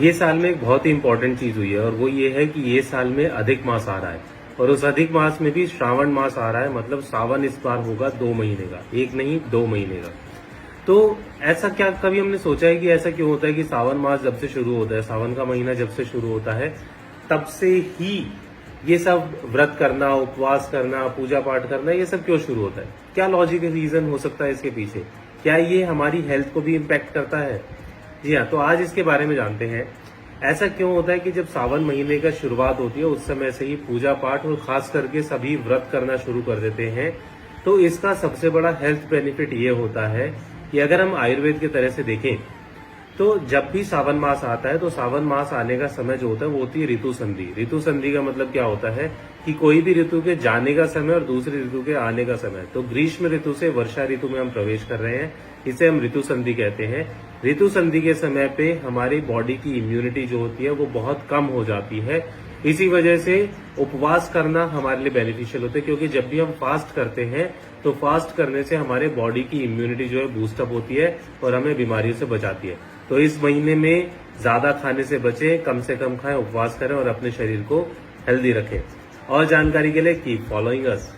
ये साल में एक बहुत ही इंपॉर्टेंट चीज हुई है और वो ये है कि ये साल में अधिक मास आ रहा है और उस अधिक मास में भी श्रावण मास आ रहा है। मतलब सावन इस बार होगा 2 महीने का, एक नहीं 2 महीने का। तो ऐसा क्या कभी हमने सोचा है कि ऐसा क्यों होता है कि सावन मास जब से शुरू होता है, सावन का महीना जब से शुरू होता है तब से ही ये सब व्रत करना, उपवास करना, पूजा पाठ करना, ये सब क्यों शुरू होता है? क्या लॉजिक रीजन हो सकता है इसके पीछे? क्या ये हमारी हेल्थ को भी इम्पैक्ट करता है? जी हाँ, तो आज इसके बारे में जानते हैं। ऐसा क्यों होता है कि जब सावन महीने का शुरुआत होती है उस समय से ही पूजा पाठ और खास करके सभी व्रत करना शुरू कर देते हैं। तो इसका सबसे बड़ा हेल्थ बेनिफिट ये होता है कि अगर हम आयुर्वेद के तरह से देखें तो जब भी सावन मास आता है तो सावन मास आने का समय जो होता है वो होती है ऋतु संधि। ऋतु संधि का मतलब क्या होता है कि कोई भी ऋतु के जाने का समय और दूसरी ऋतु के आने का समय। तो ग्रीष्म ऋतु से वर्षा ऋतु में हम प्रवेश कर रहे हैं, इसे हम ऋतु संधि कहते हैं। ऋतु संधि के समय पे हमारी बॉडी की इम्यूनिटी जो होती है वो बहुत कम हो जाती है। इसी वजह से उपवास करना हमारे लिए बेनिफिशियल होता है, क्योंकि जब भी हम फास्ट करते हैं तो फास्ट करने से हमारे बॉडी की इम्यूनिटी जो है बूस्टअप होती है और हमें बीमारियों से बचाती है। तो इस महीने में ज्यादा खाने से बचें, कम से कम खाएं, उपवास करें और अपने शरीर को हेल्दी रखें। और जानकारी के लिए कीप फॉलोइंग अस।